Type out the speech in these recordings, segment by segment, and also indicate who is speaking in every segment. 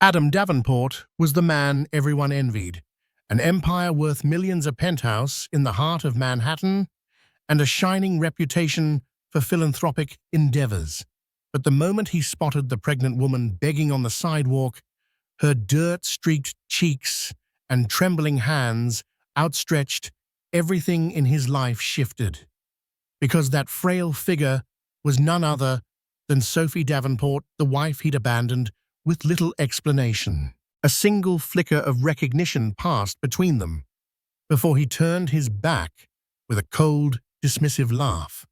Speaker 1: Adam Davenport was the man everyone envied, an empire worth millions, a penthouse in the heart of Manhattan, and a shining reputation for philanthropic endeavors. But the moment he spotted the pregnant woman begging on the sidewalk, her dirt-streaked cheeks and trembling hands outstretched, everything in his life shifted. Because that frail figure was none other than Sophie Davenport, the wife he'd abandoned with little explanation. A single flicker of recognition passed between them before he turned his back with a cold, dismissive laugh.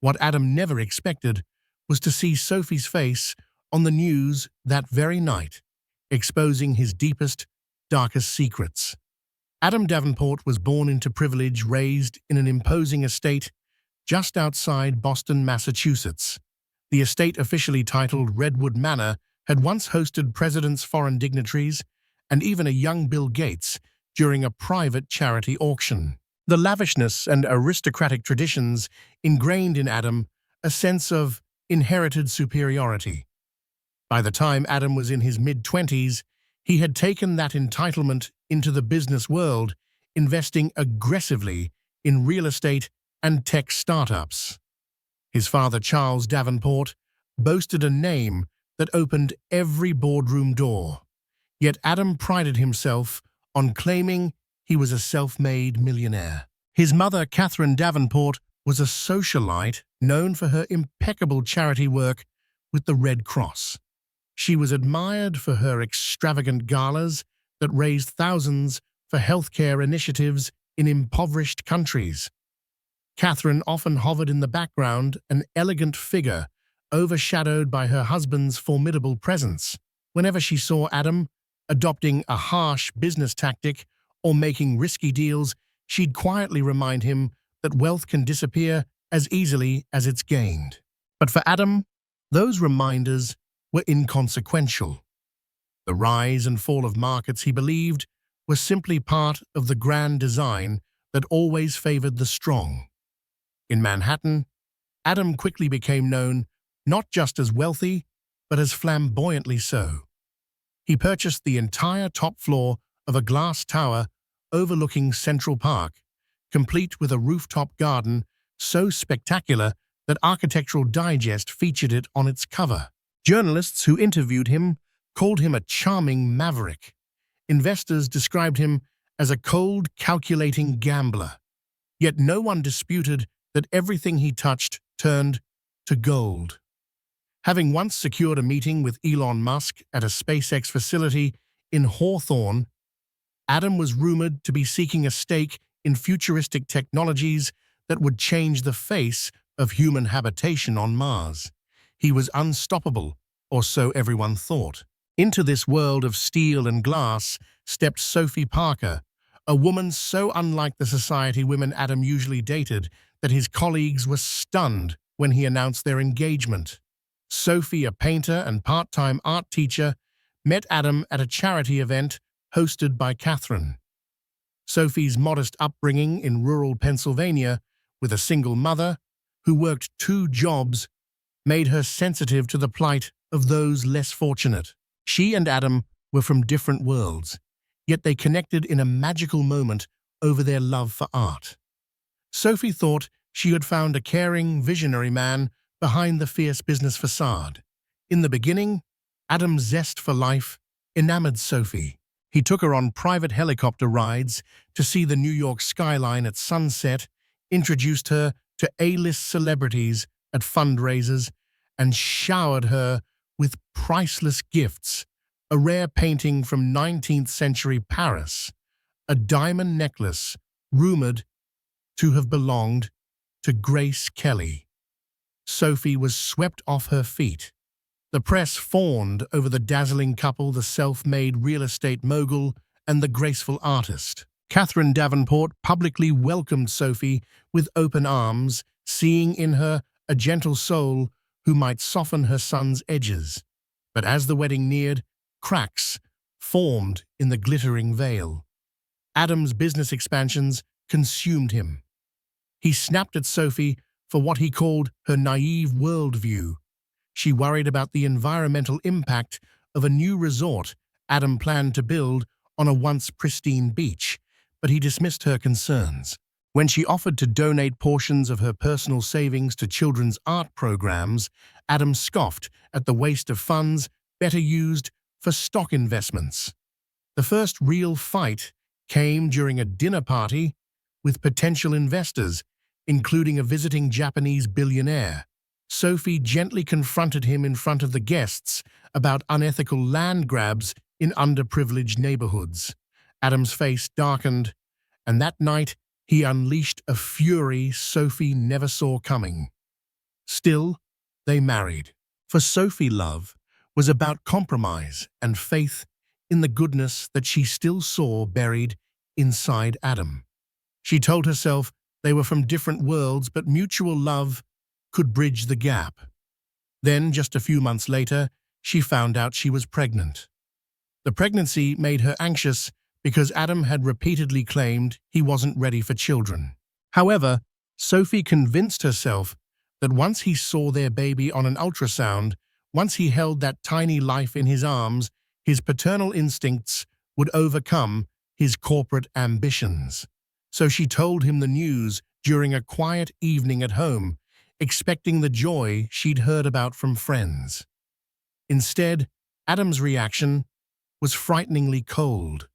Speaker 1: What Adam never expected was to see Sophie's face on the news that very night, exposing his deepest, darkest secrets. Adam Davenport was born into privilege, raised in an imposing estate just outside Boston, Massachusetts. The estate, officially titled Redwood Manor, had once hosted presidents, foreign dignitaries, and even a young Bill Gates during a private charity auction. The lavishness and aristocratic traditions ingrained in Adam a sense of inherited superiority. By the time Adam was in his mid-20s, he had taken that entitlement into the business world, investing aggressively in real estate and tech startups. His father, Charles Davenport, boasted a name that opened every boardroom door. Yet Adam prided himself on claiming he was a self-made millionaire. His mother, Catherine Davenport, was a socialite known for her impeccable charity work with the Red Cross. She was admired for her extravagant galas that raised thousands for healthcare initiatives in impoverished countries. Catherine often hovered in the background, an elegant figure overshadowed by her husband's formidable presence. Whenever she saw Adam adopting a harsh business tactic or making risky deals, she'd quietly remind him that wealth can disappear as easily as it's gained. But for Adam, those reminders were inconsequential. The rise and fall of markets, he believed, were simply part of the grand design that always favored the strong. In Manhattan, Adam quickly became known not just as wealthy, but as flamboyantly so. He purchased the entire top floor of a glass tower overlooking Central Park, complete with a rooftop garden so spectacular that Architectural Digest featured it on its cover. Journalists who interviewed him called him a charming maverick. Investors described him as a cold, calculating gambler. Yet no one disputed that everything he touched turned to gold. Having once secured a meeting with Elon Musk at a SpaceX facility in Hawthorne, Adam was rumored to be seeking a stake in futuristic technologies that would change the face of human habitation on Mars. He was unstoppable, or so everyone thought. Into this world of steel and glass stepped Sophie Parker, a woman so unlike the society women Adam usually dated that his colleagues were stunned when he announced their engagement. Sophie, a painter and part-time art teacher, met Adam at a charity event hosted by Catherine. Sophie's modest upbringing in rural Pennsylvania, with a single mother who worked 2 jobs, made her sensitive to the plight of those less fortunate. She and Adam were from different worlds, yet they connected in a magical moment over their love for art. Sophie thought she had found a caring, visionary man behind the fierce business facade. In the beginning, Adam's zest for life enamored Sophie. He took her on private helicopter rides to see the New York skyline at sunset, introduced her to A-list celebrities at fundraisers, and showered her with priceless gifts: a rare painting from 19th century Paris, a diamond necklace rumored to have belonged to Grace Kelly. Sophie was swept off her feet. The press fawned over the dazzling couple, the self-made real estate mogul and the graceful artist. Catherine Davenport publicly welcomed Sophie with open arms, seeing in her a gentle soul who might soften her son's edges. But as the wedding neared, cracks formed in the glittering veil. Adam's business expansions consumed him. He snapped at Sophie for what he called her naive worldview. She worried about the environmental impact of a new resort Adam planned to build on a once pristine beach, but he dismissed her concerns. When she offered to donate portions of her personal savings to children's art programs, Adam scoffed at the waste of funds better used for stock investments. The first real fight came during a dinner party with potential investors, including a visiting Japanese billionaire. Sophie gently confronted him in front of the guests about unethical land grabs in underprivileged neighborhoods. Adam's face darkened, and that night he unleashed a fury Sophie never saw coming. Still, they married. For Sophie, love was about compromise and faith in the goodness that she still saw buried inside Adam. She told herself they were from different worlds, but mutual love could bridge the gap. Then, just a few months later, she found out she was pregnant. The pregnancy made her anxious because Adam had repeatedly claimed he wasn't ready for children. However, Sophie convinced herself that once he saw their baby on an ultrasound, once he held that tiny life in his arms, his paternal instincts would overcome his corporate ambitions. So she told him the news during a quiet evening at home, expecting the joy she'd heard about from friends. Instead, Adam's reaction was frighteningly cold.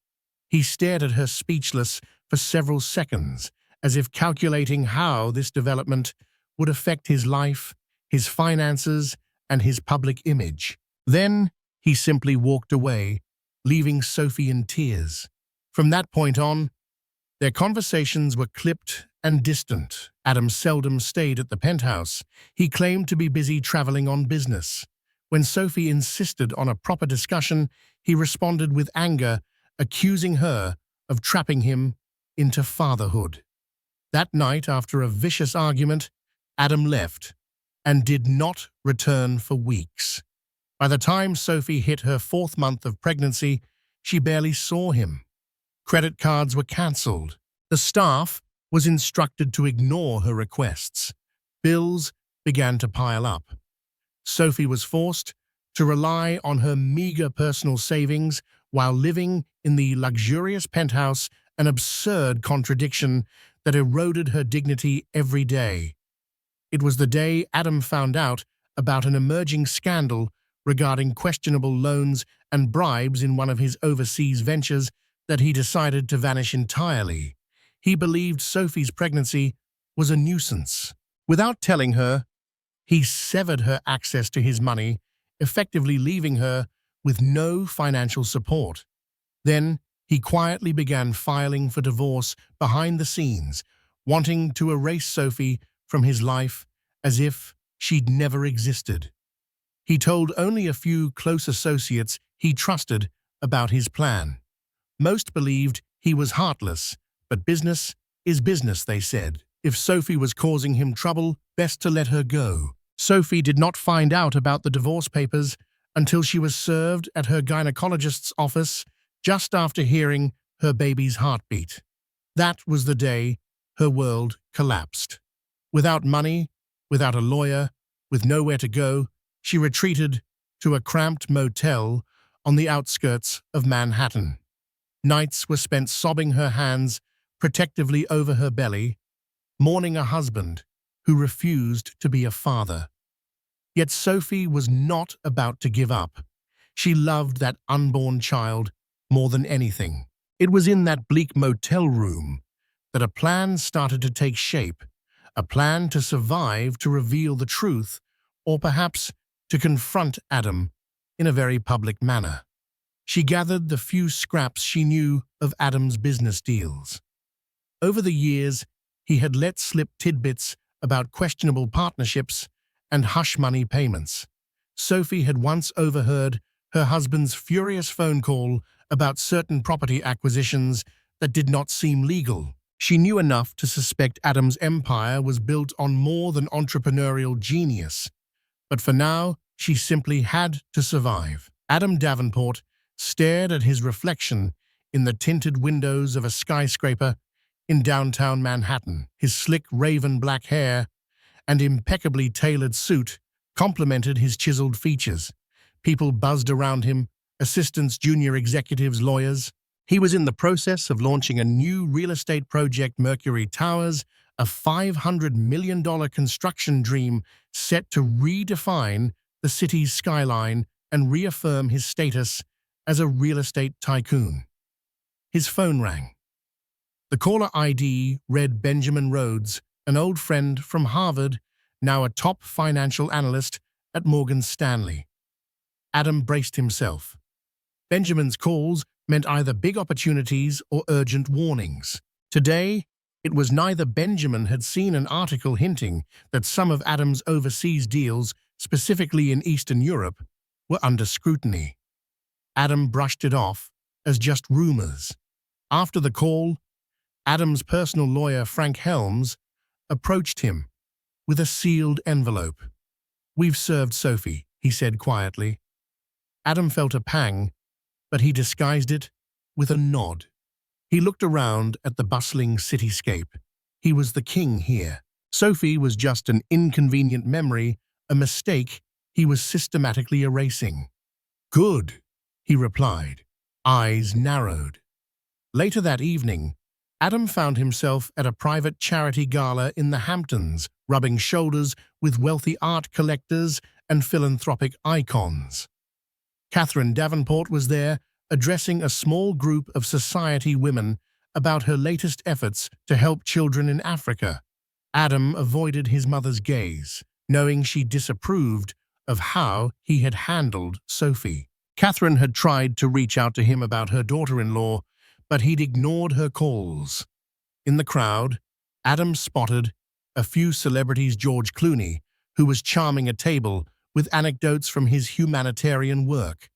Speaker 1: He stared at her speechless for several seconds, as if calculating how this development would affect his life, his finances, and his public image. Then he simply walked away, leaving Sophie in tears. From that point on, their conversations were clipped and distant. Adam seldom stayed at the penthouse. He claimed to be busy traveling on business. When Sophie insisted on a proper discussion, he responded with anger, accusing her of trapping him into fatherhood. That night, after a vicious argument, Adam left and did not return for weeks. By the time Sophie hit her 4th month of pregnancy, she barely saw him. Credit cards were cancelled. The staff was instructed to ignore her requests. Bills began to pile up. Sophie was forced to rely on her meager personal savings while living in the luxurious penthouse, an absurd contradiction that eroded her dignity every day. It was the day Adam found out about an emerging scandal regarding questionable loans and bribes in one of his overseas ventures that he decided to vanish entirely. He believed Sophie's pregnancy was a nuisance. Without telling her, he severed her access to his money, effectively leaving her with no financial support. Then he quietly began filing for divorce behind the scenes, wanting to erase Sophie from his life as if she'd never existed. He told only a few close associates he trusted about his plan. Most believed he was heartless, but business is business, they said. If Sophie was causing him trouble, best to let her go. Sophie did not find out about the divorce papers until she was served at her gynecologist's office just after hearing her baby's heartbeat. That was the day her world collapsed. Without money, without a lawyer, with nowhere to go, she retreated to a cramped motel on the outskirts of Manhattan. Nights were spent sobbing her hands protectively over her belly, mourning a husband who refused to be a father. Yet Sophie was not about to give up. She loved that unborn child more than anything. It was in that bleak motel room that a plan started to take shape, a plan to survive, to reveal the truth, or perhaps to confront Adam in a very public manner. She gathered the few scraps she knew of Adam's business deals. Over the years, he had let slip tidbits about questionable partnerships and hush-money payments. Sophie had once overheard her husband's furious phone call about certain property acquisitions that did not seem legal. She knew enough to suspect Adam's empire was built on more than entrepreneurial genius. But for now, she simply had to survive. Adam Davenport stared at his reflection in the tinted windows of a skyscraper in downtown Manhattan. His slick raven black hair and impeccably tailored suit complemented his chiseled features. People buzzed around him, assistants, junior executives, lawyers. He was in the process of launching a new real estate project, Mercury Towers, a $500 million construction dream set to redefine the city's skyline and reaffirm his status as a real estate tycoon. His phone rang. The caller ID read Benjamin Rhodes, an old friend from Harvard, now a top financial analyst at Morgan Stanley. Adam braced himself. Benjamin's calls meant either big opportunities or urgent warnings. Today, it was neither. Benjamin had seen an article hinting that some of Adam's overseas deals, specifically in Eastern Europe, were under scrutiny. Adam brushed it off as just rumors. After the call, Adam's personal lawyer, Frank Helms, approached him with a sealed envelope. "We've served Sophie," he said quietly. Adam felt a pang, but he disguised it with a nod. He looked around at the bustling cityscape. He was the king here. Sophie was just an inconvenient memory, a mistake he was systematically erasing. "Good," he replied, eyes narrowed. Later that evening, Adam found himself at a private charity gala in the Hamptons, rubbing shoulders with wealthy art collectors and philanthropic icons. Catherine Davenport was there, addressing a small group of society women about her latest efforts to help children in Africa. Adam avoided his mother's gaze, knowing she disapproved of how he had handled Sophie. Catherine had tried to reach out to him about her daughter-in-law, but he'd ignored her calls. In the crowd, Adam spotted a few celebrities. George Clooney, who was charming a table with anecdotes from his humanitarian work.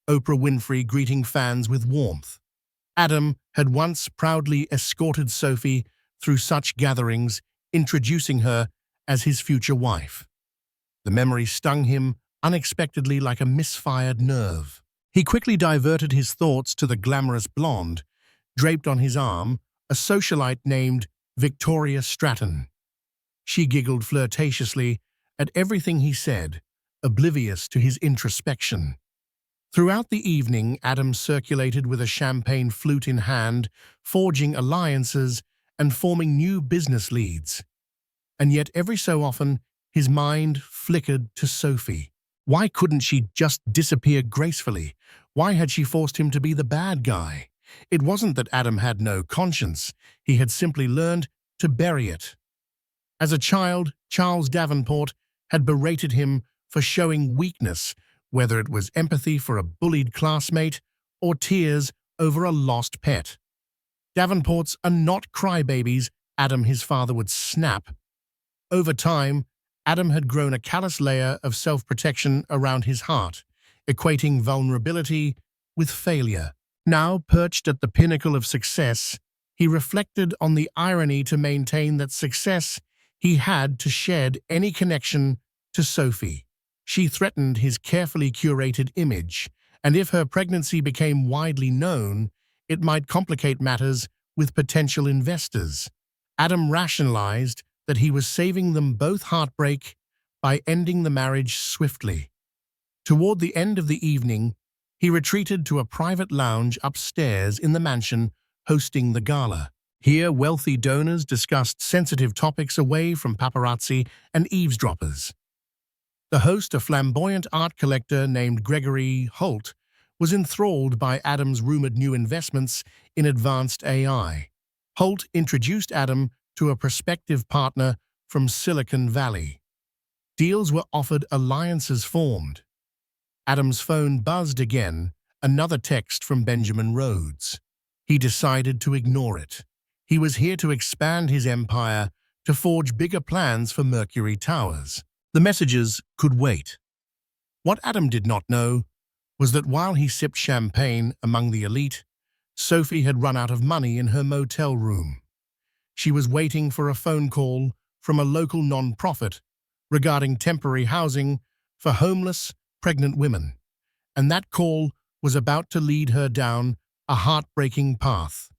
Speaker 1: Oprah Winfrey greeting fans with warmth. Adam had once proudly escorted Sophie through such gatherings, introducing her as his future wife. The memory stung him unexpectedly like a misfired nerve. He quickly diverted his thoughts to the glamorous blonde, draped on his arm, a socialite named Victoria Stratton. She giggled flirtatiously at everything he said, oblivious to his introspection. Throughout the evening, Adam circulated with a champagne flute in hand, forging alliances and forming new business leads. And yet every so often, his mind flickered to Sophie. Why couldn't she just disappear gracefully? Why had she forced him to be the bad guy? It wasn't that Adam had no conscience. He had simply learned to bury it. As a child, Charles Davenport had berated him for showing weakness, whether it was empathy for a bullied classmate or tears over a lost pet. Davenports are not crybabies, Adam, his father, would snap. Over time, Adam had grown a callous layer of self-protection around his heart, equating vulnerability with failure. Now, perched at the pinnacle of success, he reflected on the irony to maintain that success he had to shed any connection to Sophie. She threatened his carefully curated image, and if her pregnancy became widely known, it might complicate matters with potential investors. Adam rationalized that he was saving them both heartbreak by ending the marriage swiftly. Toward the end of the evening, he retreated to a private lounge upstairs in the mansion hosting the gala. Here, wealthy donors discussed sensitive topics away from paparazzi and eavesdroppers. The host, a flamboyant art collector named Gregory Holt, was enthralled by Adam's rumored new investments in advanced AI. Holt introduced Adam to a prospective partner from Silicon Valley. Deals were offered, alliances formed. Adam's phone buzzed again, another text from Benjamin Rhodes. He decided to ignore it. He was here to expand his empire, to forge bigger plans for Mercury Towers. The messages could wait. What Adam did not know was that while he sipped champagne among the elite, Sophie had run out of money in her motel room. She was waiting for a phone call from a local non-profit regarding temporary housing for homeless, pregnant women, and that call was about to lead her down a heartbreaking path.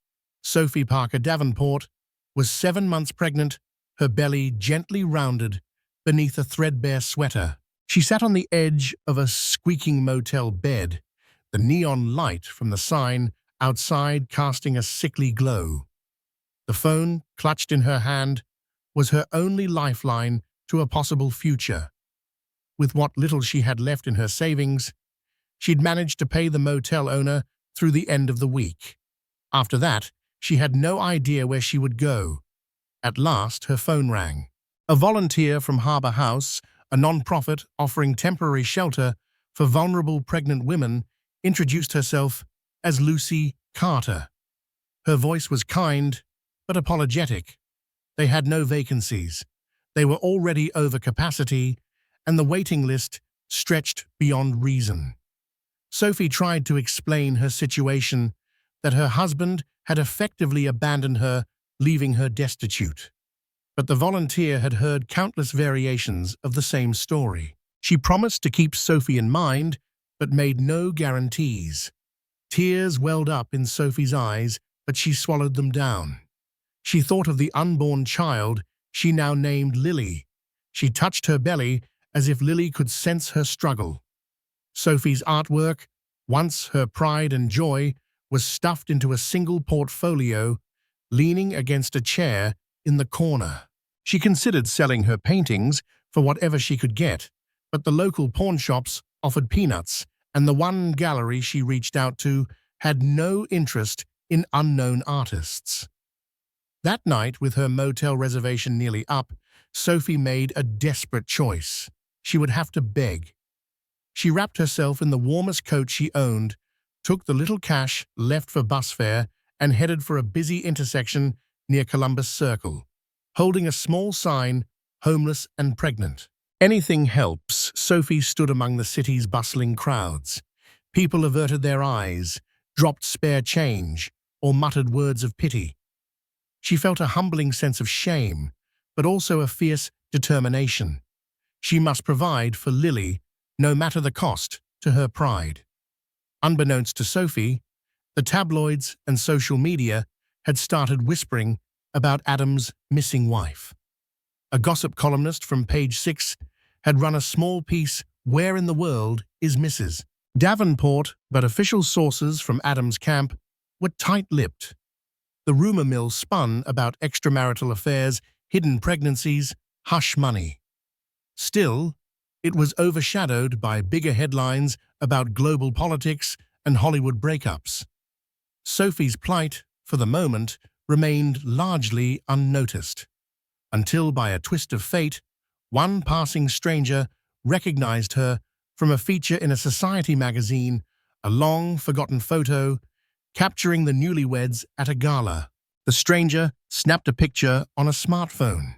Speaker 1: Sophie Parker Davenport was 7 months pregnant, her belly gently rounded beneath a threadbare sweater. She sat on the edge of a squeaking motel bed, the neon light from the sign outside casting a sickly glow. The phone, clutched in her hand, was her only lifeline to a possible future. With what little she had left in her savings, she'd managed to pay the motel owner through the end of the week. After that, she had no idea where she would go. At last, her phone rang. A volunteer from Harbour House, a non-profit offering temporary shelter for vulnerable pregnant women, introduced herself as Lucy Carter. Her voice was kind, but apologetic. They had no vacancies. They were already over capacity, and the waiting list stretched beyond reason. Sophie tried to explain her situation, that her husband had effectively abandoned her, leaving her destitute. But the volunteer had heard countless variations of the same story. She promised to keep Sophie in mind, but made no guarantees. Tears welled up in Sophie's eyes, but she swallowed them down. She thought of the unborn child she now named Lily. She touched her belly as if Lily could sense her struggle. Sophie's artwork, once her pride and joy, was stuffed into a single portfolio, leaning against a chair in the corner. She considered selling her paintings for whatever she could get, but the local pawn shops offered peanuts, and the one gallery she reached out to had no interest in unknown artists. That night, with her motel reservation nearly up, Sophie made a desperate choice. She would have to beg. She wrapped herself in the warmest coat she owned, took the little cash left for bus fare, and headed for a busy intersection near Columbus Circle, holding a small sign, "Homeless and Pregnant." Anything helps. Sophie stood among the city's bustling crowds. People averted their eyes, dropped spare change, or muttered words of pity. She felt a humbling sense of shame, but also a fierce determination. She must provide for Lily, no matter the cost to her pride. Unbeknownst to Sophie, the tabloids and social media had started whispering about Adam's missing wife. A gossip columnist from Page 6 had run a small piece, "Where in the World is Mrs. Davenport?" But official sources from Adam's camp were tight-lipped. The rumor mill spun about extramarital affairs, hidden pregnancies, hush money. Still, it was overshadowed by bigger headlines about global politics and Hollywood breakups. Sophie's plight, for the moment, remained largely unnoticed, until by a twist of fate, one passing stranger recognized her from a feature in a society magazine, a long-forgotten photo capturing the newlyweds at a gala. The stranger snapped a picture on a smartphone.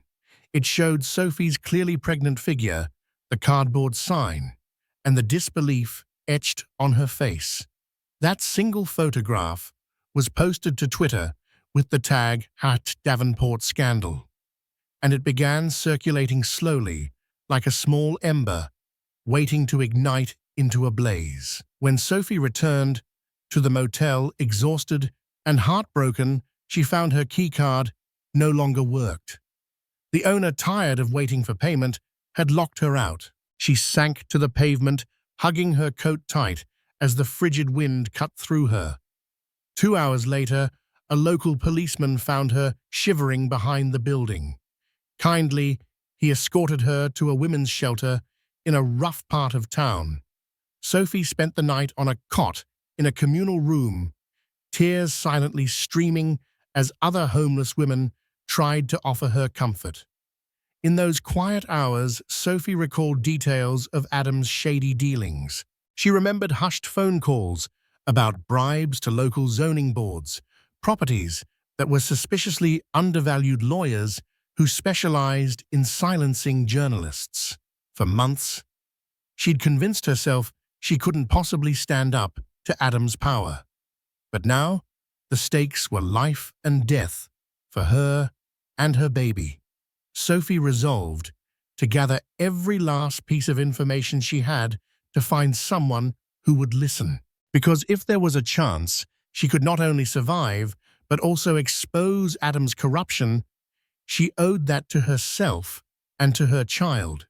Speaker 1: It showed Sophie's clearly pregnant figure, the cardboard sign, and the disbelief etched on her face. That single photograph was posted to Twitter with the tag #Davenport_scandal, and it began circulating slowly, like a small ember, waiting to ignite into a blaze. When Sophie returned to the motel, exhausted and heartbroken, she found her keycard no longer worked. The owner, tired of waiting for payment, had locked her out. She sank to the pavement, hugging her coat tight as the frigid wind cut through her. 2 hours later, a local policeman found her shivering behind the building. Kindly, he escorted her to a women's shelter in a rough part of town. Sophie spent the night on a cot in a communal room, tears silently streaming as other homeless women tried to offer her comfort. In those quiet hours, Sophie recalled details of Adam's shady dealings. She remembered hushed phone calls about bribes to local zoning boards, properties that were suspiciously undervalued lawyers who specialized in silencing journalists. For months, she'd convinced herself she couldn't possibly stand up to Adam's power. But now, the stakes were life and death for her and her baby. Sophie resolved to gather every last piece of information she had to find someone who would listen. Because if there was a chance she could not only survive, but also expose Adam's corruption, she owed that to herself and to her child.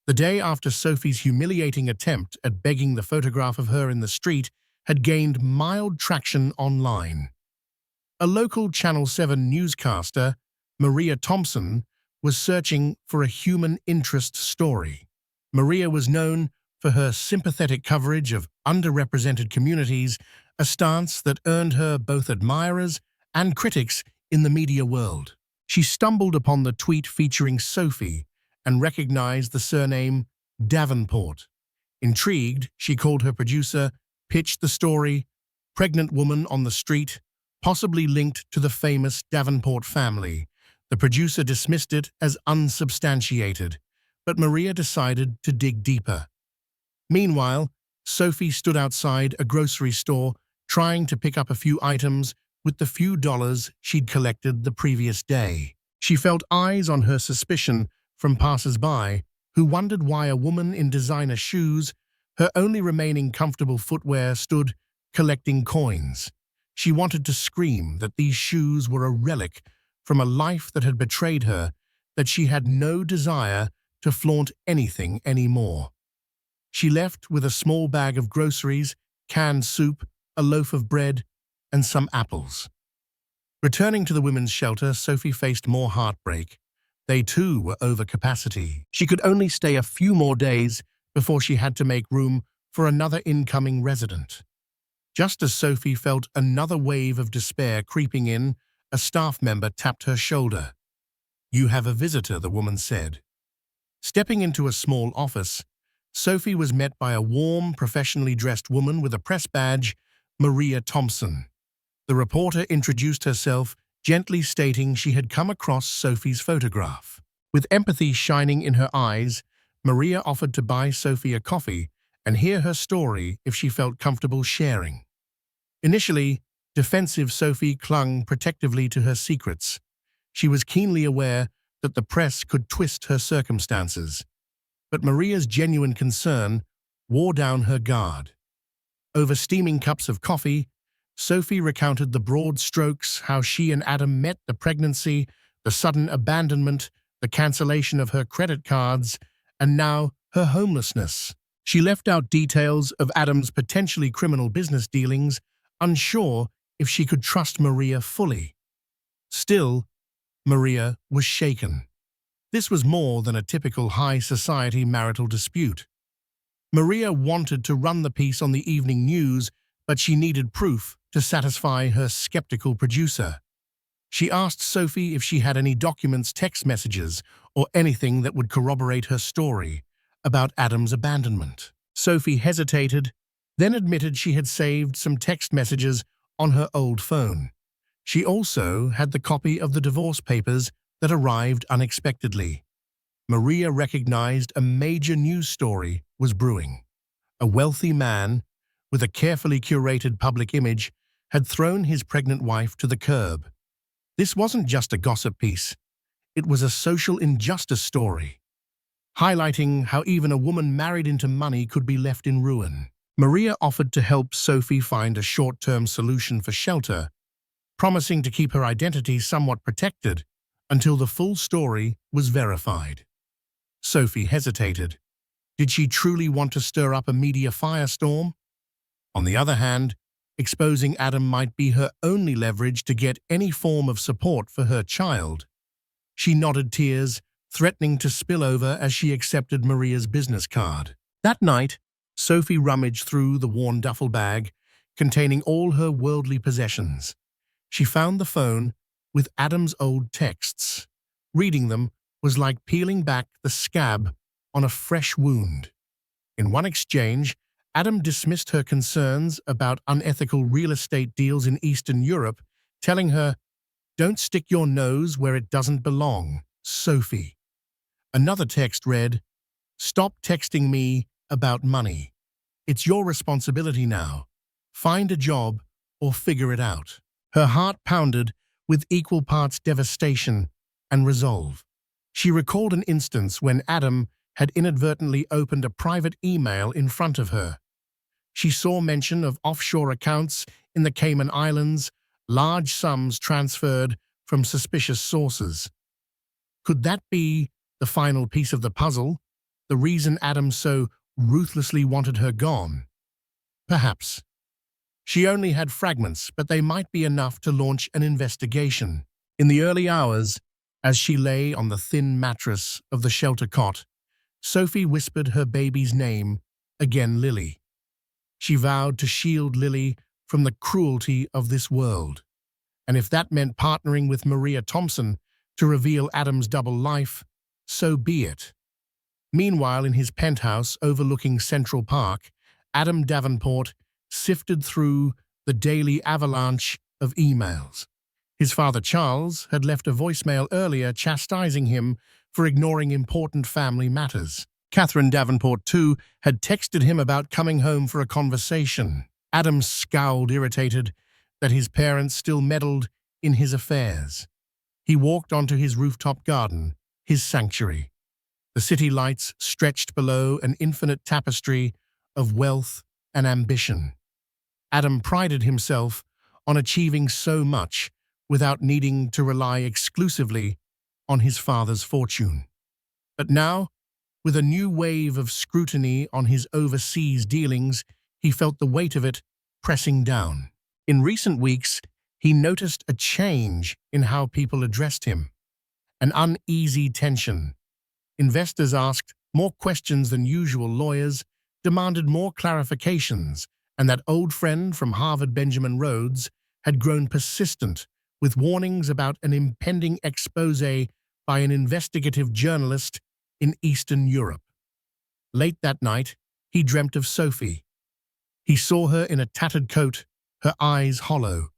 Speaker 1: The day after Sophie's humiliating attempt at begging the photograph of her in the street, had gained mild traction online. A local Channel 7 newscaster, Maria Thompson, was searching for a human interest story. Maria was known for her sympathetic coverage of underrepresented communities, a stance that earned her both admirers and critics in the media world. She stumbled upon the tweet featuring Sophie and recognized the surname Davenport. Intrigued, she called her producer, pitched the story, pregnant woman on the street, possibly linked to the famous Davenport family. The producer dismissed it as unsubstantiated, but Maria decided to dig deeper. Meanwhile, Sophie stood outside a grocery store trying to pick up a few items with the few dollars she'd collected the previous day. She felt eyes on her suspicion from passers-by who wondered why a woman in designer shoes, her only remaining comfortable footwear, stood collecting coins. She wanted to scream that these shoes were a relic from a life that had betrayed her, that she had no desire to flaunt anything anymore. She left with a small bag of groceries, canned soup, a loaf of bread, and some apples. Returning to the women's shelter, Sophie faced more heartbreak. They too were over capacity. She could only stay a few more days before she had to make room for another incoming resident. Just as Sophie felt another wave of despair creeping in, a staff member tapped her shoulder. "You have a visitor," the woman said. Stepping into a small office, Sophie was met by a warm, professionally dressed woman with a press badge, Maria Thompson. The reporter introduced herself, gently stating she had come across Sophie's photograph. With empathy shining in her eyes, Maria offered to buy Sophie a coffee and hear her story if she felt comfortable sharing. Initially, defensive Sophie clung protectively to her secrets. She was keenly aware that the press could twist her circumstances. But Maria's genuine concern wore down her guard. Over steaming cups of coffee, Sophie recounted the broad strokes, how she and Adam met, the pregnancy, the sudden abandonment, the cancellation of her credit cards, and now her homelessness. She left out details of Adam's potentially criminal business dealings, unsure if she could trust Maria fully. Still, Maria was shaken. This was more than a typical high-society marital dispute. Maria wanted to run the piece on the evening news, but she needed proof to satisfy her skeptical producer. She asked Sophie if she had any documents, text messages, or anything that would corroborate her story about Adam's abandonment. Sophie hesitated, then admitted she had saved some text messages on her old phone. She also had the copy of the divorce papers that arrived unexpectedly. Maria recognized a major news story was brewing. A wealthy man, with a carefully curated public image, had thrown his pregnant wife to the curb. This wasn't just a gossip piece. It was a social injustice story, highlighting how even a woman married into money could be left in ruin. Maria offered to help Sophie find a short-term solution for shelter, promising to keep her identity somewhat protected until the full story was verified. Sophie hesitated. Did she truly want to stir up a media firestorm? On the other hand, exposing Adam might be her only leverage to get any form of support for her child. She nodded, tears threatening to spill over as she accepted Maria's business card. That night, Sophie rummaged through the worn duffel bag containing all her worldly possessions. She found the phone with Adam's old texts. Reading them was like peeling back the scab on a fresh wound. In one exchange, Adam dismissed her concerns about unethical real estate deals in Eastern Europe, telling her, "Don't stick your nose where it doesn't belong, Sophie." Another text read, "Stop texting me about money. It's your responsibility now. Find a job or figure it out." Her heart pounded with equal parts devastation and resolve. She recalled an instance when Adam had inadvertently opened a private email in front of her. She saw mention of offshore accounts in the Cayman Islands, large sums transferred from suspicious sources. Could that be the final piece of the puzzle, the reason Adam so ruthlessly wanted her gone? Perhaps. She only had fragments, but they might be enough to launch an investigation. In the early hours, as she lay on the thin mattress of the shelter cot, Sophie whispered her baby's name, again Lily. She vowed to shield Lily from the cruelty of this world. And if that meant partnering with Maria Thompson to reveal Adam's double life, so be it. Meanwhile, in his penthouse overlooking Central Park, Adam Davenport sifted through the daily avalanche of emails. His father Charles had left a voicemail earlier chastising him for ignoring important family matters. Catherine Davenport, too, had texted him about coming home for a conversation. Adam scowled, irritated that his parents still meddled in his affairs. He walked onto his rooftop garden, his sanctuary. The city lights stretched below an infinite tapestry of wealth and ambition. Adam prided himself on achieving so much without needing to rely exclusively on his father's fortune. But now, with a new wave of scrutiny on his overseas dealings, he felt the weight of it pressing down. In recent weeks, he noticed a change in how people addressed him, an uneasy tension. Investors asked more questions than usual, lawyers demanded more clarifications, and that old friend from Harvard, Benjamin Rhodes, had grown persistent with warnings about an impending expose by an investigative journalist in Eastern Europe. Late that night, he dreamt of Sophie. He saw her in a tattered coat, her eyes hollow.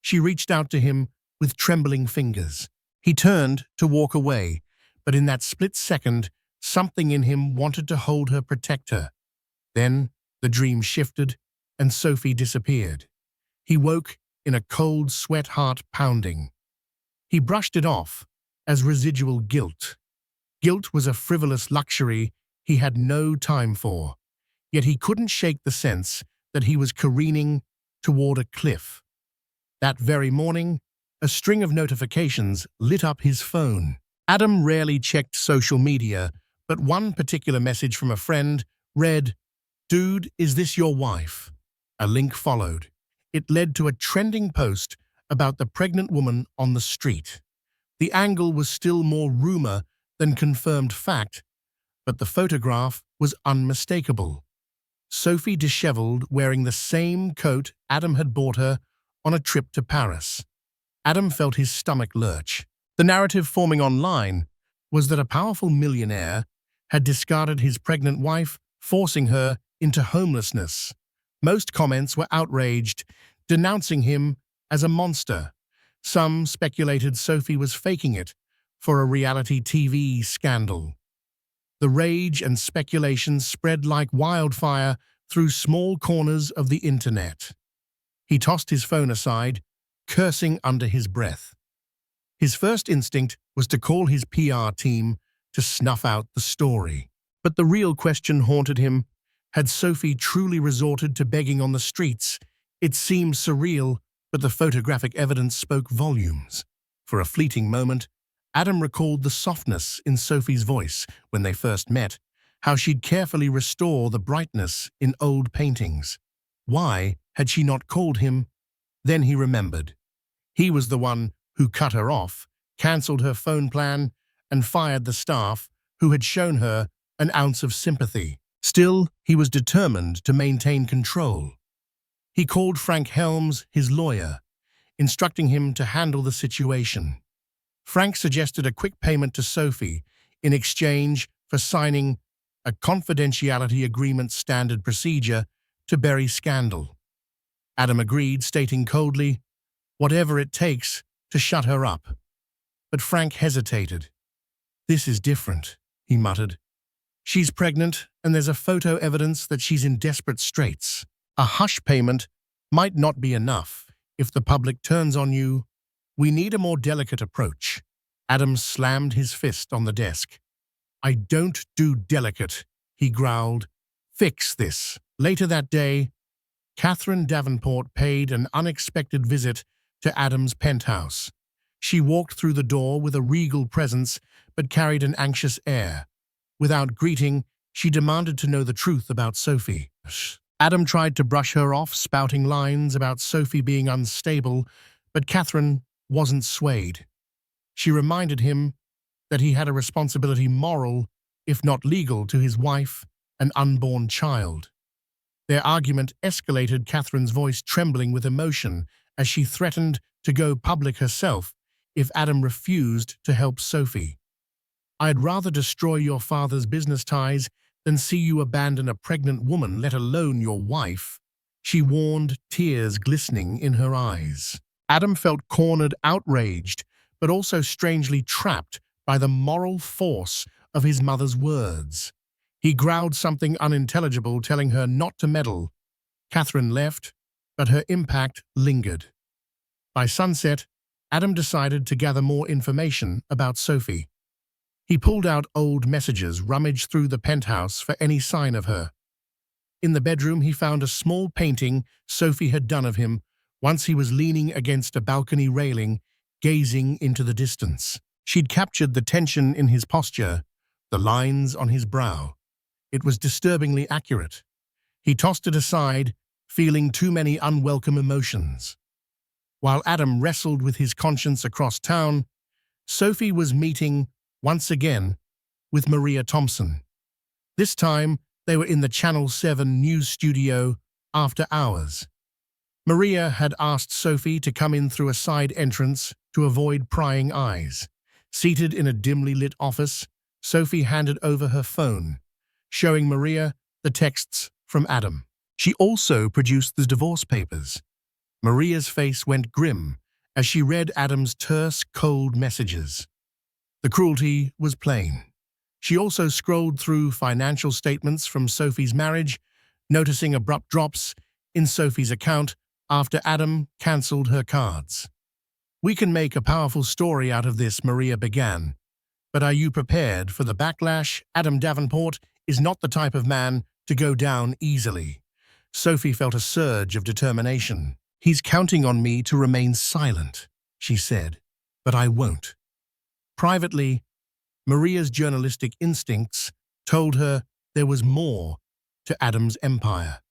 Speaker 1: She reached out to him with trembling fingers. He turned to walk away, but in that split second, something in him wanted to hold her, protect her. Then the dream shifted, and Sophie disappeared. He woke in a cold sweat, heart pounding. He brushed it off as residual guilt. Guilt was a frivolous luxury he had no time for, yet he couldn't shake the sense that he was careening toward a cliff. That very morning, a string of notifications lit up his phone. Adam rarely checked social media, but one particular message from a friend read, "Dude, is this your wife?" A link followed. It led to a trending post about the pregnant woman on the street. The angle was still more rumor than confirmed fact, but the photograph was unmistakable. Sophie disheveled, wearing the same coat Adam had bought her on a trip to Paris. Adam felt his stomach lurch. The narrative forming online was that a powerful millionaire had discarded his pregnant wife, forcing her into homelessness. Most comments were outraged, denouncing him as a monster. Some speculated Sophie was faking it for a reality TV scandal. The rage and speculation spread like wildfire through small corners of the internet. He tossed his phone aside, cursing under his breath. His first instinct was to call his PR team to snuff out the story. But the real question haunted him. Had Sophie truly resorted to begging on the streets? It seemed surreal, but the photographic evidence spoke volumes. For a fleeting moment, Adam recalled the softness in Sophie's voice when they first met, how she'd carefully restore the brightness in old paintings. Why had she not called him? Then he remembered. He was the one who cut her off, cancelled her phone plan, and fired the staff who had shown her an ounce of sympathy. Still, he was determined to maintain control. He called Frank Helms, his lawyer, instructing him to handle the situation. Frank suggested a quick payment to Sophie in exchange for signing a confidentiality agreement, standard procedure to bury scandal. Adam agreed, stating coldly, "Whatever it takes to shut her up." But Frank hesitated. "This is different," he muttered. "She's pregnant, and there's a photo evidence that she's in desperate straits. A hush payment might not be enough. If the public turns on you, we need a more delicate approach." Adam slammed his fist on the desk. "I don't do delicate," he growled. "Fix this." Later that day, Catherine Davenport paid an unexpected visit to Adam's penthouse. She walked through the door with a regal presence but carried an anxious air. Without greeting, she demanded to know the truth about Sophie. Adam tried to brush her off, spouting lines about Sophie being unstable, but Catherine wasn't swayed. She reminded him that he had a responsibility, moral, if not legal, to his wife and unborn child. Their argument escalated, Catherine's voice trembling with emotion as she threatened to go public herself if Adam refused to help Sophie. "I'd rather destroy your father's business ties than see you abandon a pregnant woman, let alone your wife," she warned, tears glistening in her eyes. Adam felt cornered, outraged, but also strangely trapped by the moral force of his mother's words. He growled something unintelligible, telling her not to meddle. Catherine left, but her impact lingered. By sunset, Adam decided to gather more information about Sophie. He pulled out old messages, rummaged through the penthouse for any sign of her. In the bedroom, he found a small painting Sophie had done of him once he was leaning against a balcony railing, gazing into the distance. She'd captured the tension in his posture, the lines on his brow. It was disturbingly accurate. He tossed it aside, feeling too many unwelcome emotions. While Adam wrestled with his conscience across town, Sophie was meeting, once again, with Maria Thompson. This time, they were in the Channel 7 news studio after hours. Maria had asked Sophie to come in through a side entrance to avoid prying eyes. Seated in a dimly lit office, Sophie handed over her phone, showing Maria the texts from Adam. She also produced the divorce papers. Maria's face went grim as she read Adam's terse, cold messages. The cruelty was plain. She also scrolled through financial statements from Sophie's marriage, noticing abrupt drops in Sophie's account after Adam cancelled her cards. "We can make a powerful story out of this," Maria began. "But are you prepared for the backlash? Adam Davenport is not the type of man to go down easily." Sophie felt a surge of determination. "He's counting on me to remain silent," she said, "but I won't." Privately, Maria's journalistic instincts told her there was more to Adam's empire.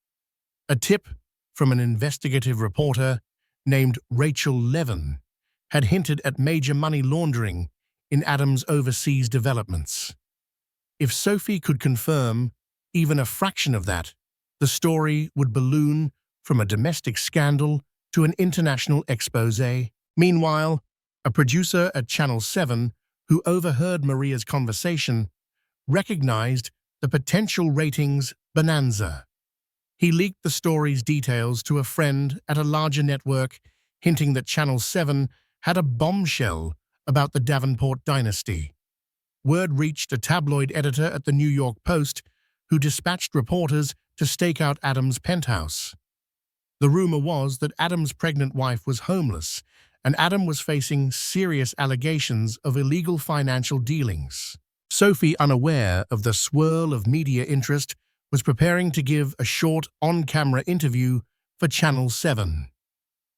Speaker 1: A tip from an investigative reporter named Rachel Levin had hinted at major money laundering in Adam's overseas developments. If Sophie could confirm even a fraction of that, the story would balloon from a domestic scandal to an international expose. Meanwhile, a producer at Channel 7 who overheard Maria's conversation recognized the potential ratings bonanza. He leaked the story's details to a friend at a larger network, hinting that Channel 7 had a bombshell about the Davenport dynasty. Word reached a tabloid editor at the New York Post, who dispatched reporters to stake out Adam's penthouse. The rumor was that Adam's pregnant wife was homeless, and Adam was facing serious allegations of illegal financial dealings. Sophie, unaware of the swirl of media interest, was preparing to give a short on-camera interview for Channel 7.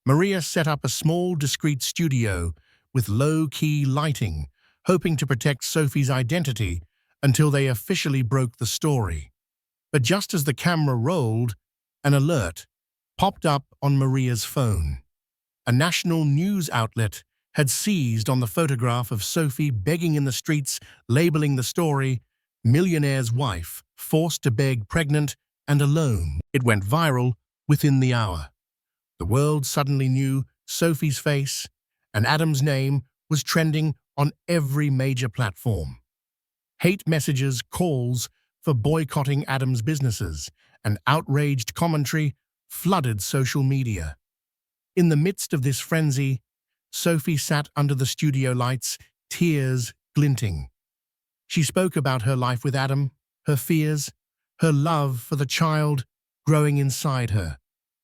Speaker 1: Maria set up a small, discreet studio with low-key lighting, hoping to protect Sophie's identity until they officially broke the story. But just as the camera rolled, an alert popped up on Maria's phone. A national news outlet had seized on the photograph of Sophie begging in the streets, labeling the story, "Millionaire's wife, forced to beg, pregnant and alone." It went viral within the hour. The world suddenly knew Sophie's face, and Adam's name was trending on every major platform. Hate messages, calls for boycotting Adam's businesses, and outraged commentary flooded social media. In the midst of this frenzy, Sophie sat under the studio lights, tears glinting. She spoke about her life with Adam, her fears, her love for the child growing inside her.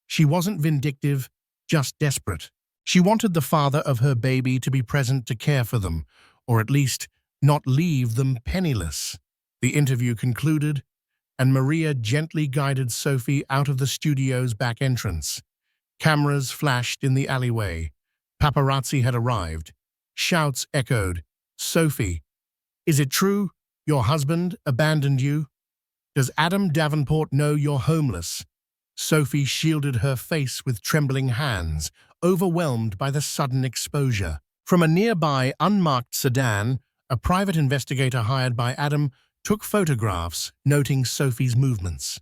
Speaker 1: She wasn't vindictive, just desperate. She wanted the father of her baby to be present to care for them, or at least not leave them penniless. The interview concluded, and Maria gently guided Sophie out of the studio's back entrance. Cameras flashed in the alleyway. Paparazzi had arrived. Shouts echoed. "Sophie, is it true your husband abandoned you? Does Adam Davenport know you're homeless?" Sophie shielded her face with trembling hands, overwhelmed by the sudden exposure. From a nearby unmarked sedan, a private investigator hired by Adam took photographs, noting Sophie's movements.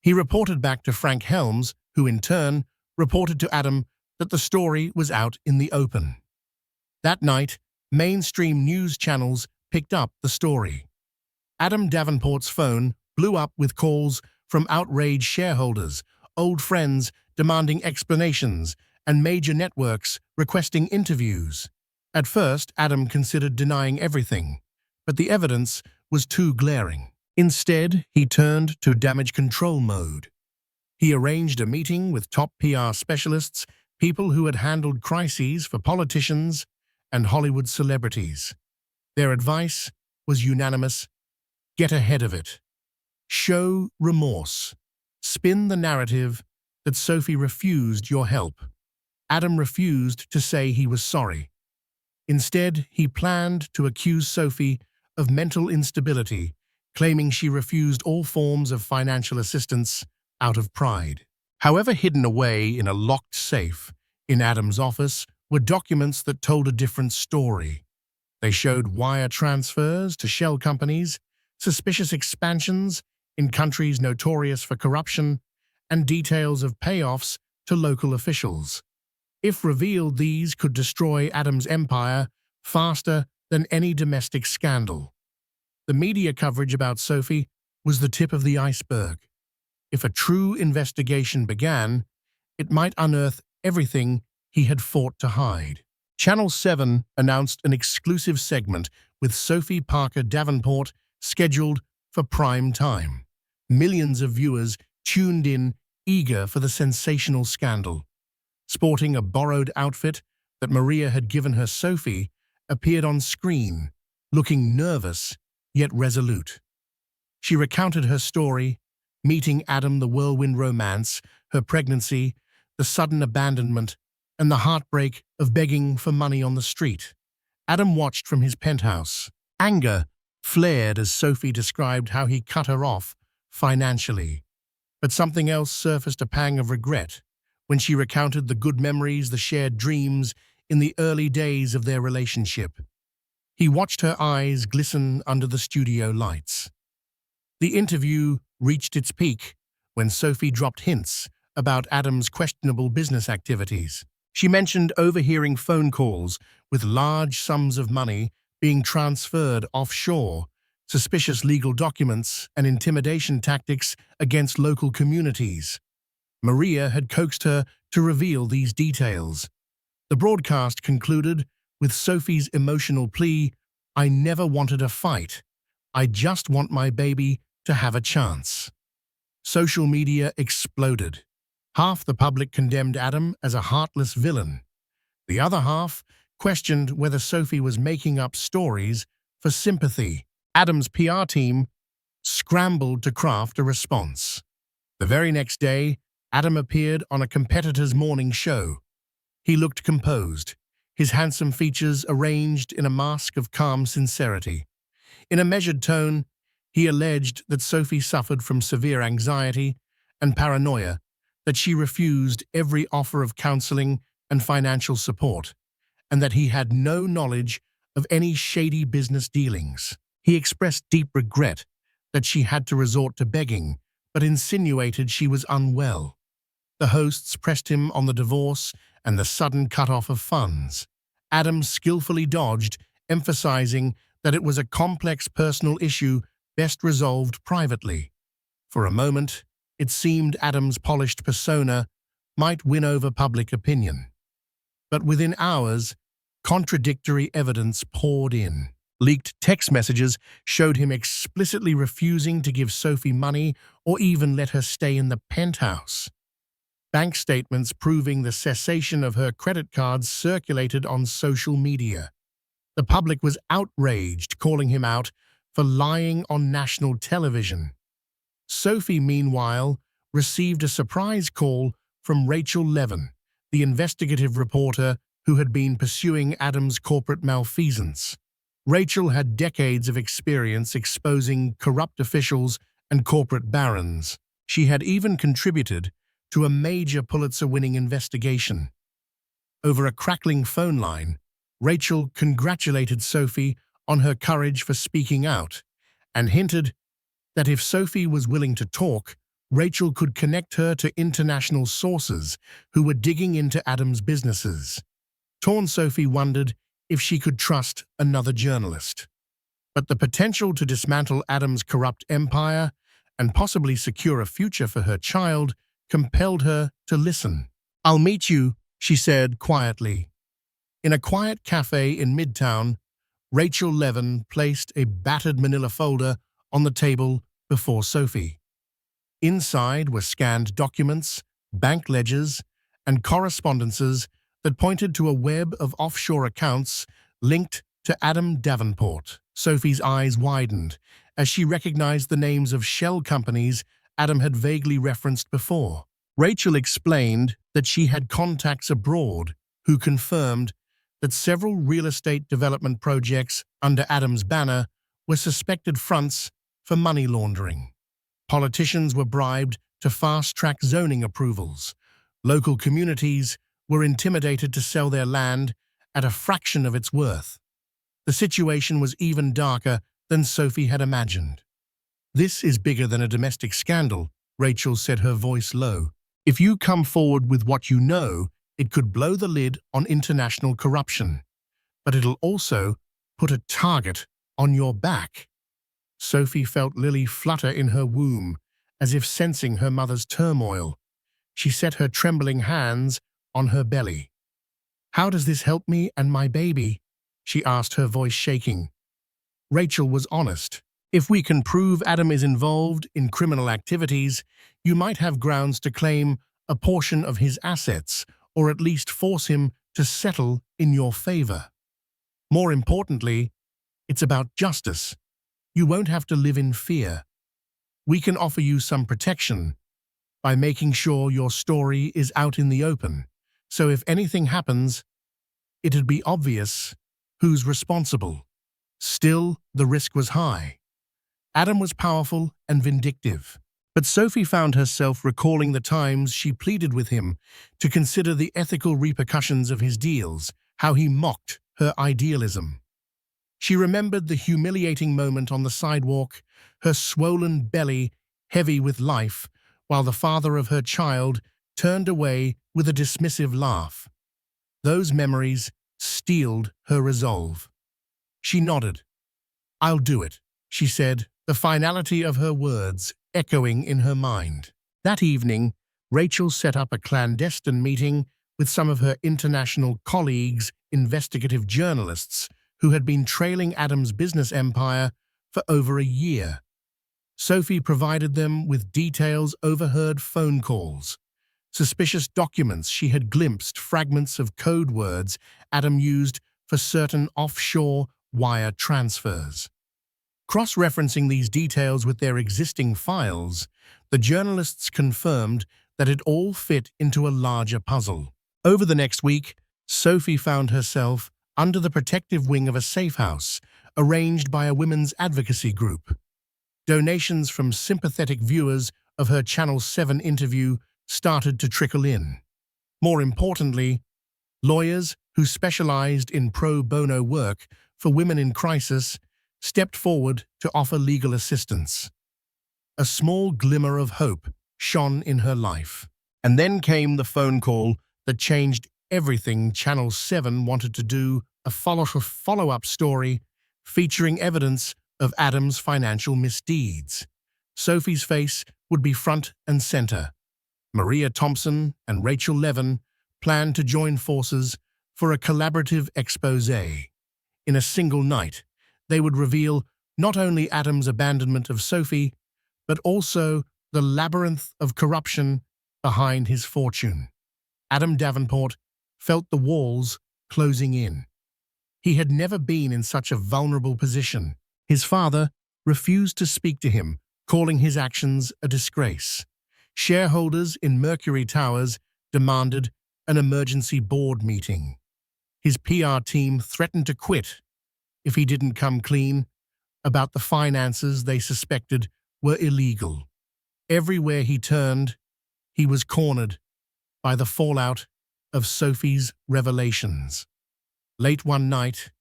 Speaker 1: He reported back to Frank Helms, who in turn reported to Adam that the story was out in the open. That night, mainstream news channels picked up the story. Adam Davenport's phone blew up with calls from outraged shareholders, old friends demanding explanations, and major networks requesting interviews. At first, Adam considered denying everything, but the evidence was too glaring. Instead, he turned to damage control mode. He arranged a meeting with top PR specialists, people who had handled crises for politicians and Hollywood celebrities. Their advice was unanimous: get ahead of it. Show remorse. Spin the narrative that Sophie refused your help. Adam refused to say he was sorry. Instead, he planned to accuse Sophie of mental instability, claiming she refused all forms of financial assistance out of pride. However, hidden away in a locked safe in Adam's office were documents that told a different story. They showed wire transfers to shell companies, suspicious expansions in countries notorious for corruption, and details of payoffs to local officials. If revealed, these could destroy Adam's empire faster than any domestic scandal. The media coverage about Sophie was the tip of the iceberg. If a true investigation began, it might unearth everything he had fought to hide. Channel 7 announced an exclusive segment with Sophie Parker Davenport scheduled for prime time. Millions of viewers tuned in, eager for the sensational scandal. Sporting a borrowed outfit that Maria had given her, Sophie appeared on screen, looking nervous yet resolute. She recounted her story, meeting Adam, the whirlwind romance, her pregnancy, the sudden abandonment, and the heartbreak of begging for money on the street. Adam watched from his penthouse. Anger flared as Sophie described how he cut her off financially. But something else surfaced, a pang of regret, when she recounted the good memories, the shared dreams in the early days of their relationship. He watched her eyes glisten under the studio lights. The interview reached its peak when Sophie dropped hints about Adam's questionable business activities. She mentioned overhearing phone calls with large sums of money being transferred offshore, suspicious legal documents, and intimidation tactics against local communities. Maria had coaxed her to reveal these details. The broadcast concluded with Sophie's emotional plea, "I never wanted a fight. I just want my baby to have a chance." Social media exploded. Half the public condemned Adam as a heartless villain. The other half questioned whether Sophie was making up stories for sympathy. Adam's PR team scrambled to craft a response. The very next day, Adam appeared on a competitor's morning show. He looked composed, his handsome features arranged in a mask of calm sincerity. In a measured tone, he alleged that Sophie suffered from severe anxiety and paranoia, that she refused every offer of counseling and financial support, and that he had no knowledge of any shady business dealings. He expressed deep regret that she had to resort to begging, but insinuated she was unwell. The hosts pressed him on the divorce and the sudden cut-off of funds. Adam skillfully dodged, emphasizing that it was a complex personal issue best resolved privately. For a moment, it seemed Adam's polished persona might win over public opinion. But within hours, contradictory evidence poured in. Leaked text messages showed him explicitly refusing to give Sophie money or even let her stay in the penthouse. Bank statements proving the cessation of her credit cards circulated on social media. The public was outraged, calling him out for lying on national television. Sophie, meanwhile, received a surprise call from Rachel Levin, the investigative reporter who had been pursuing Adam's corporate malfeasance. Rachel had decades of experience exposing corrupt officials and corporate barons. She had even contributed to a major Pulitzer-winning investigation. Over a crackling phone line, Rachel congratulated Sophie on her courage for speaking out and hinted that if Sophie was willing to talk, Rachel could connect her to international sources who were digging into Adam's businesses. Torn Sophie wondered if she could trust another journalist. But the potential to dismantle Adam's corrupt empire and possibly secure a future for her child compelled her to listen. "I'll meet you," she said quietly. In a quiet cafe in Midtown, Rachel Levin placed a battered manila folder on the table before Sophie. Inside were scanned documents, bank ledgers, and correspondences that pointed to a web of offshore accounts linked to Adam Davenport. Sophie's eyes widened as she recognized the names of shell companies Adam had vaguely referenced before. Rachel explained that she had contacts abroad who confirmed that several real estate development projects under Adam's banner were suspected fronts for money laundering. Politicians were bribed to fast-track zoning approvals. Local communities were intimidated to sell their land at a fraction of its worth. The situation was even darker than Sophie had imagined. "This is bigger than a domestic scandal," Rachel said, her voice low. "If you come forward with what you know, it could blow the lid on international corruption. But it'll also put a target on your back." Sophie felt Lily flutter in her womb, as if sensing her mother's turmoil. She set her trembling hands on her belly. "How does this help me and my baby?" she asked, her voice shaking. Rachel was honest. "If we can prove Adam is involved in criminal activities, you might have grounds to claim a portion of his assets, or at least force him to settle in your favor. More importantly, it's about justice. You won't have to live in fear. We can offer you some protection by making sure your story is out in the open, so if anything happens, it'd be obvious who's responsible." Still, the risk was high. Adam was powerful and vindictive, but Sophie found herself recalling the times she pleaded with him to consider the ethical repercussions of his deals, how he mocked her idealism. She remembered the humiliating moment on the sidewalk, her swollen belly heavy with life, while the father of her child turned away with a dismissive laugh. Those memories steeled her resolve. She nodded. "I'll do it," she said, the finality of her words echoing in her mind. That evening, Rachel set up a clandestine meeting with some of her international colleagues, investigative journalists, who had been trailing Adam's business empire for over a year. Sophie provided them with details, overheard phone calls, suspicious documents she had glimpsed, fragments of code words Adam used for certain offshore wire transfers. Cross-referencing these details with their existing files, the journalists confirmed that it all fit into a larger puzzle. Over the next week, Sophie found herself under the protective wing of a safe house arranged by a women's advocacy group. Donations from sympathetic viewers of her Channel 7 interview started to trickle in. More importantly, lawyers who specialized in pro bono work for women in crisis stepped forward to offer legal assistance. A small glimmer of hope shone in her life. And then came the phone call that changed everything. Channel 7 wanted to do a follow-up story featuring evidence of Adam's financial misdeeds. Sophie's face would be front and center. Maria Thompson and Rachel Levin planned to join forces for a collaborative expose. In a single night, they would reveal not only Adam's abandonment of Sophie, but also the labyrinth of corruption behind his fortune. Adam Davenport felt the walls closing in. He had never been in such a vulnerable position. His father refused to speak to him, calling his actions a disgrace. Shareholders in Mercury Towers demanded an emergency board meeting. His PR team threatened to quit if he didn't come clean about the finances they suspected were illegal. Everywhere he turned, he was cornered by the fallout of Sophie's revelations. Late one night,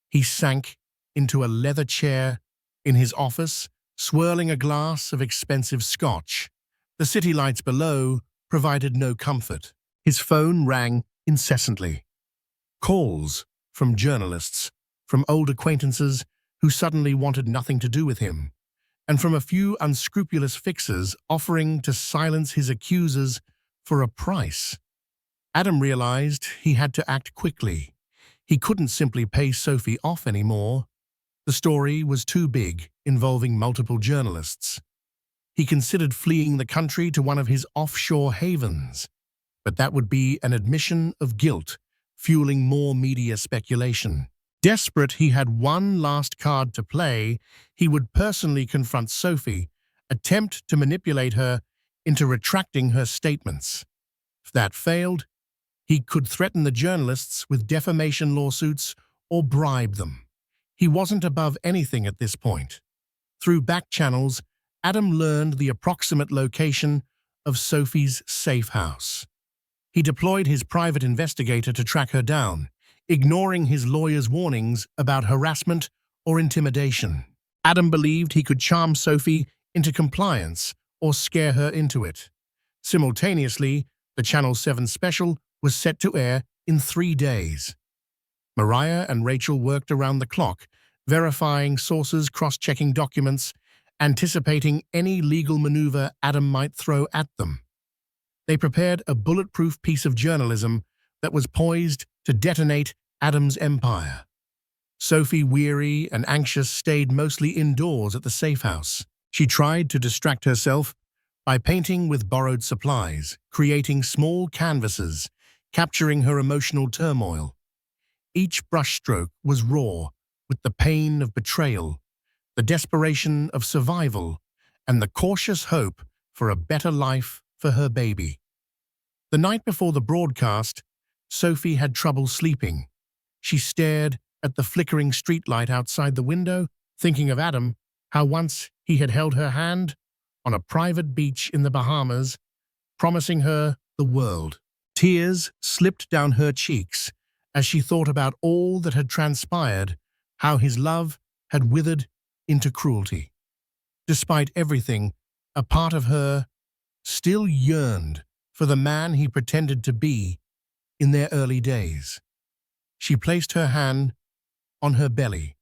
Speaker 1: he sank into a leather chair in his office, swirling a glass of expensive scotch. The city lights below provided no comfort. His phone rang incessantly. Calls from journalists, from old acquaintances who suddenly wanted nothing to do with him, and from a few unscrupulous fixers offering to silence his accusers for a price. Adam realized he had to act quickly. He couldn't simply pay Sophie off anymore. The story was too big, involving multiple journalists. He considered fleeing the country to one of his offshore havens, but that would be an admission of guilt, fueling more media speculation. Desperate he had one last card to play, he would personally confront Sophie, attempt to manipulate her into retracting her statements. If that failed, he could threaten the journalists with defamation lawsuits or bribe them. He wasn't above anything at this point. Through back channels, Adam learned the approximate location of Sophie's safe house. He deployed his private investigator to track her down, ignoring his lawyer's warnings about harassment or intimidation. Adam believed he could charm Sophie into compliance or scare her into it. Simultaneously, the Channel 7 special was set to air in 3 days. Mariah and Rachel worked around the clock, verifying sources, cross-checking documents, anticipating any legal maneuver Adam might throw at them. They prepared a bulletproof piece of journalism that was poised to detonate Adam's empire. Sophie, weary and anxious, stayed mostly indoors at the safe house. She tried to distract herself by painting with borrowed supplies, creating small canvases, capturing her emotional turmoil. Each brushstroke was raw, with the pain of betrayal, the desperation of survival, and the cautious hope for a better life for her baby. The night before the broadcast, Sophie had trouble sleeping. She stared at the flickering streetlight outside the window, thinking of Adam, how once he had held her hand on a private beach in the Bahamas, promising her the world. Tears slipped down her cheeks as she thought about all that had transpired, how his love had withered into cruelty. Despite everything, a part of her still yearned for the man he pretended to be in their early days. She placed her hand on her belly,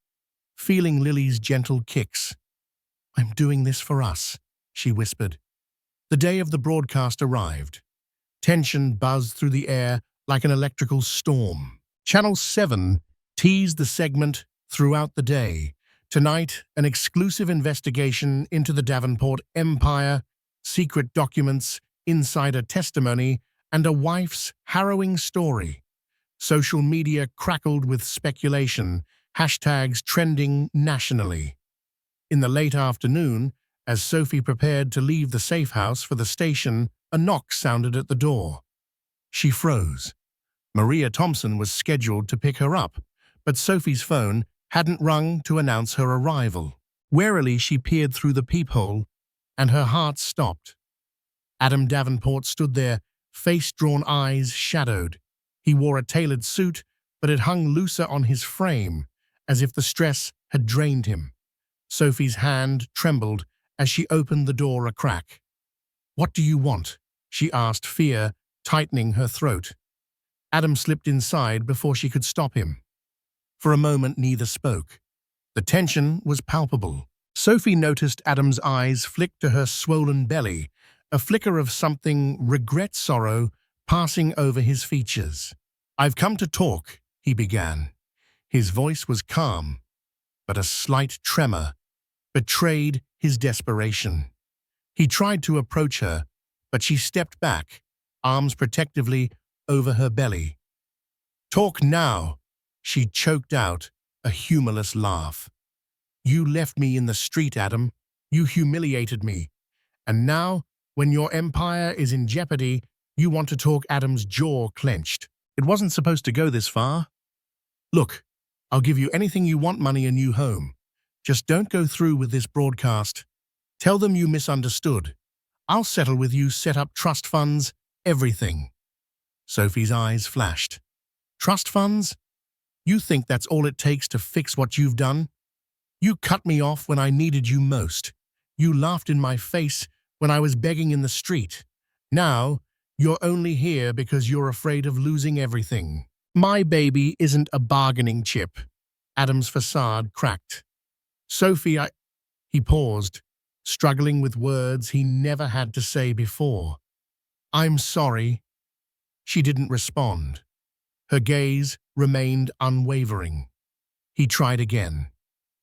Speaker 1: feeling Lily's gentle kicks. "I'm doing this for us," she whispered. The day of the broadcast arrived. Tension buzzed through the air like an electrical storm. Channel 7 teased the segment throughout the day. Tonight, an exclusive investigation into the Davenport empire, secret documents, insider testimony, and a wife's harrowing story. Social media crackled with speculation, hashtags trending nationally. In the late afternoon, as Sophie prepared to leave the safe house for the station, a knock sounded at the door. She froze. Maria Thompson was scheduled to pick her up, but Sophie's phone hadn't rung to announce her arrival. Warily, she peered through the peephole, and her heart stopped. Adam Davenport stood there, face-drawn, eyes shadowed. He wore a tailored suit, but it hung looser on his frame, as if the stress had drained him. Sophie's hand trembled as she opened the door a crack. "What do you want?" she asked, fear tightening her throat. Adam slipped inside before she could stop him. For a moment, neither spoke. The tension was palpable. Sophie noticed Adam's eyes flick to her swollen belly, a flicker of something regret-sorrow passing over his features. "I've come to talk," he began. His voice was calm, but a slight tremor betrayed his desperation. He tried to approach her, but she stepped back, arms protectively over her belly. "Talk now," she choked out, a humorless laugh. "You left me in the street, Adam. You humiliated me. And now, when your empire is in jeopardy, you want to talk." Adam's jaw clenched. "It wasn't supposed to go this far. Look, I'll give you anything you want, money, a new home. Just don't go through with this broadcast. Tell them you misunderstood. I'll settle with you, set up trust funds, everything. Sophie's eyes flashed. Trust funds? You think that's all it takes to fix what you've done? You cut me off when I needed you most. You laughed in my face when I was begging in the street. Now, you're only here because you're afraid of losing everything. My baby isn't a bargaining chip. Adam's facade cracked. Sophie, He paused, struggling with words he never had to say before. I'm sorry. She didn't respond. Her gaze remained unwavering. He tried again.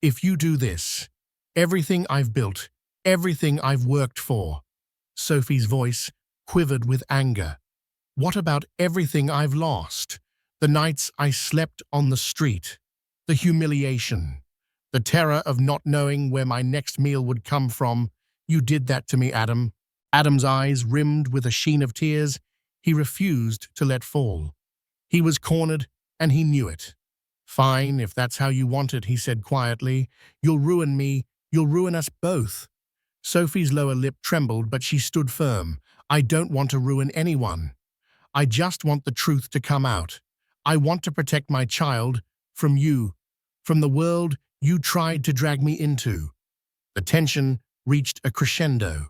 Speaker 1: If you do this, everything I've built, everything I've worked for. Sophie's voice quivered with anger. What about everything I've lost? The nights I slept on the street, the humiliation, the terror of not knowing where my next meal would come from. You did that to me, Adam. Adam's eyes rimmed with a sheen of tears he refused to let fall. He was cornered, and he knew it. Fine, if that's how you want it, he said quietly. You'll ruin me. You'll ruin us both. Sophie's lower lip trembled, but she stood firm. I don't want to ruin anyone. I just want the truth to come out. I want to protect my child from you, from the world you tried to drag me into. The tension reached a crescendo.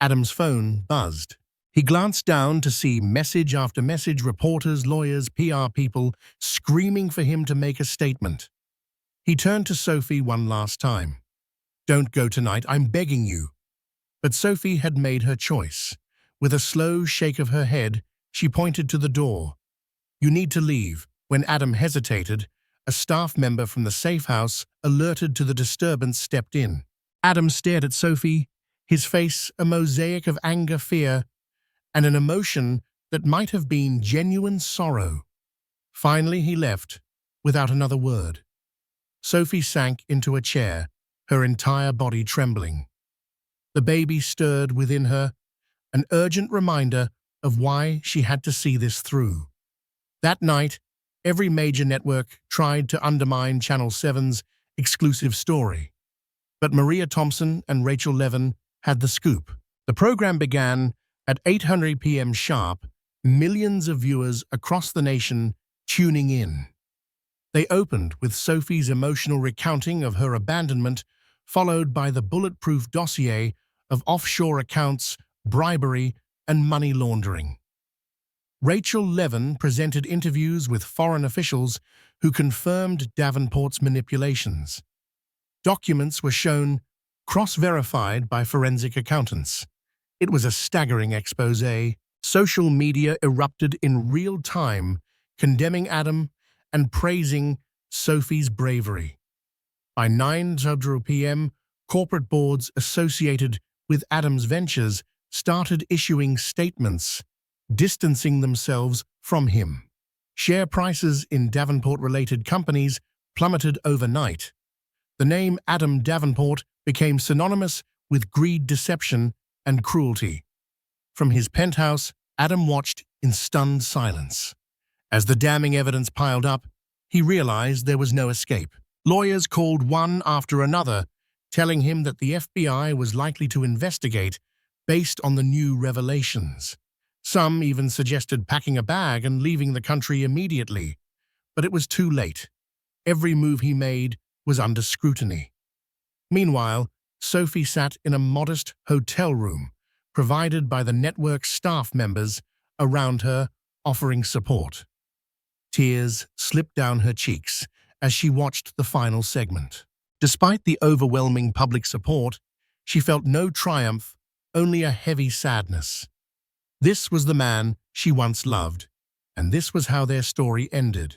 Speaker 1: Adam's phone buzzed. He glanced down to see message after message, reporters, lawyers, PR people screaming for him to make a statement. He turned to Sophie one last time. Don't go tonight, I'm begging you. But Sophie had made her choice. With a slow shake of her head, she pointed to the door. You need to leave. When Adam hesitated, a staff member from the safe house, alerted to the disturbance, stepped in. Adam stared at Sophie, his face a mosaic of anger, fear, and an emotion that might have been genuine sorrow. Finally, he left, without another word. Sophie sank into a chair, her entire body trembling. The baby stirred within her, an urgent reminder of why she had to see this through. That night, every major network tried to undermine Channel 7's exclusive story. But Maria Thompson and Rachel Levin had the scoop. The program began at 8:00 p.m. sharp, millions of viewers across the nation tuning in. They opened with Sophie's emotional recounting of her abandonment, followed by the bulletproof dossier of offshore accounts, bribery, and money laundering. Rachel Levin presented interviews with foreign officials who confirmed Davenport's manipulations. Documents were shown, cross-verified by forensic accountants. It was a staggering expose. Social media erupted in real time, condemning Adam and praising Sophie's bravery. By 9:00 p.m., corporate boards associated with Adam's ventures started issuing statements, distancing themselves from him. Share prices in Davenport-related companies plummeted overnight. The name Adam Davenport became synonymous with greed, deception, and cruelty. From his penthouse, Adam watched in stunned silence. As the damning evidence piled up, he realized there was no escape. Lawyers called one after another, telling him that the FBI was likely to investigate based on the new revelations. Some even suggested packing a bag and leaving the country immediately. But it was too late. Every move he made was under scrutiny. Meanwhile, Sophie sat in a modest hotel room, provided by the network's staff members, around her, offering support. Tears slipped down her cheeks as she watched the final segment. Despite the overwhelming public support, she felt no triumph, only a heavy sadness. This was the man she once loved, and this was how their story ended.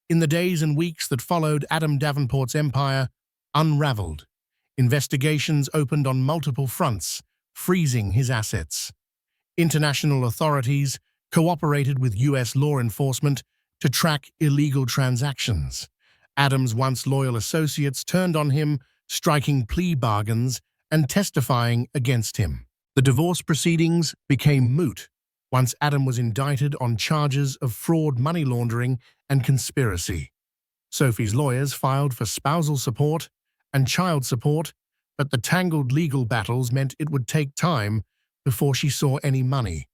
Speaker 1: In the days and weeks that followed, Adam Davenport's empire unraveled. Investigations opened on multiple fronts, freezing his assets. International authorities cooperated with U.S. law enforcement to track illegal transactions. Adam's once loyal associates turned on him, striking plea bargains and testifying against him. The divorce proceedings became moot once Adam was indicted on charges of fraud, money laundering, and conspiracy. Sophie's lawyers filed for spousal support and child support, but the tangled legal battles meant it would take time before she saw any money.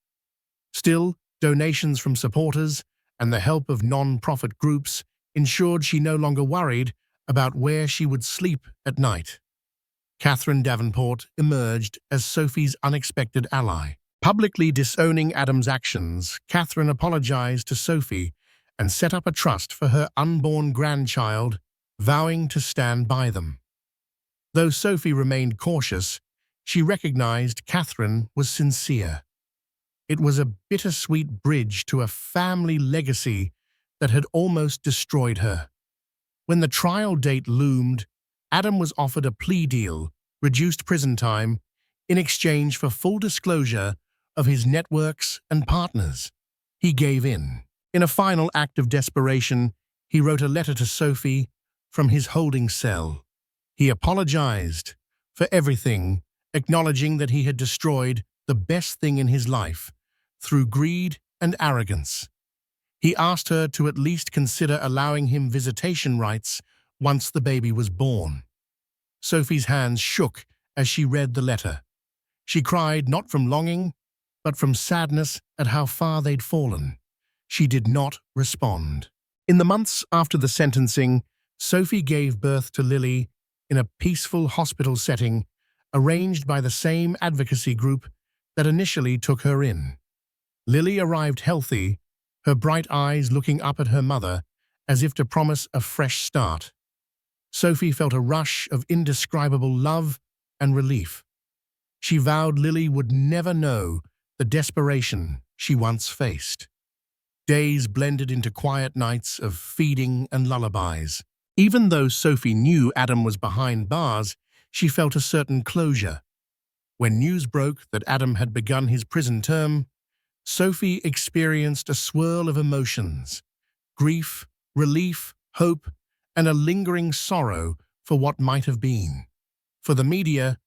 Speaker 1: Still, donations from supporters and the help of non-profit groups ensured she no longer worried about where she would sleep at night. Catherine Davenport emerged as Sophie's unexpected ally. Publicly disowning Adam's actions, Catherine apologized to Sophie and set up a trust for her unborn grandchild, vowing to stand by them. Though Sophie remained cautious, she recognized Catherine was sincere. It was a bittersweet bridge to a family legacy that had almost destroyed her. When the trial date loomed, Adam was offered a plea deal, reduced prison time, in exchange for full disclosure of his networks and partners. He gave in. In a final act of desperation, he wrote a letter to Sophie from his holding cell. He apologized for everything, acknowledging that he had destroyed the best thing in his life through greed and arrogance. He asked her to at least consider allowing him visitation rights once the baby was born. Sophie's hands shook as she read the letter. She cried not from longing, but from sadness at how far they'd fallen. She did not respond. In the months after the sentencing, Sophie gave birth to Lily in a peaceful hospital setting arranged by the same advocacy group that initially took her in. Lily arrived healthy, her bright eyes looking up at her mother as if to promise a fresh start. Sophie felt a rush of indescribable love and relief. She vowed Lily would never know the desperation she once faced. Days blended into quiet nights of feeding and lullabies. Even though Sophie knew Adam was behind bars, she felt a certain closure. When news broke that Adam had begun his prison term, Sophie experienced a swirl of emotions: grief, relief, hope, and a lingering sorrow for what might have been. For the media,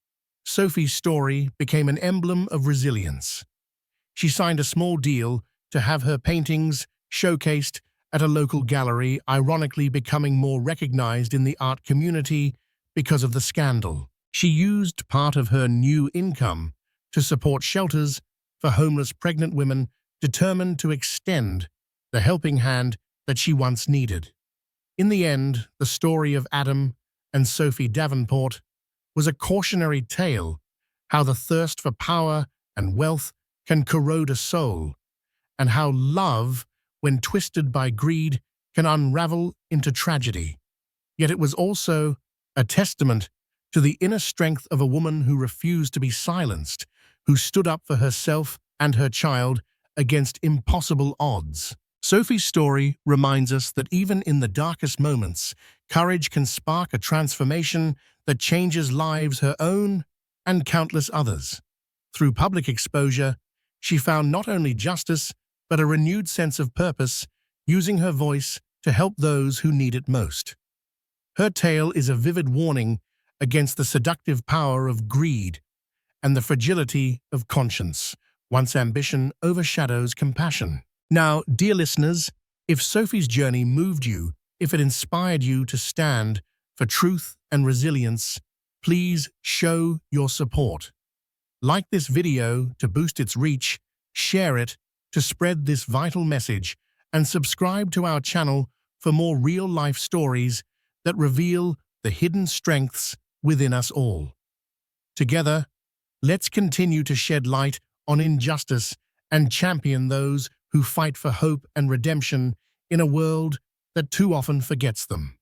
Speaker 1: Sophie's story became an emblem of resilience. She signed a small deal to have her paintings showcased at a local gallery, ironically becoming more recognized in the art community because of the scandal. She used part of her new income to support shelters for homeless pregnant women, determined to extend the helping hand that she once needed. In the end, the story of Adam and Sophie Davenport was a cautionary tale: how the thirst for power and wealth can corrode a soul, and how love, when twisted by greed, can unravel into tragedy. Yet it was also a testament to the inner strength of a woman who refused to be silenced, who stood up for herself and her child against impossible odds. Sophie's story reminds us that even in the darkest moments, courage can spark a transformation that changes lives, her own and countless others. Through public exposure, she found not only justice, but a renewed sense of purpose, using her voice to help those who need it most. Her tale is a vivid warning against the seductive power of greed and the fragility of conscience, once ambition overshadows compassion. Now, dear listeners, if Sophie's journey moved you, if it inspired you to stand for truth and resilience, please show your support. Like this video to boost its reach, share it to spread this vital message, and subscribe to our channel for more real-life stories that reveal the hidden strengths within us all. Together, let's continue to shed light on injustice and champion those who fight for hope and redemption in a world that too often forgets them.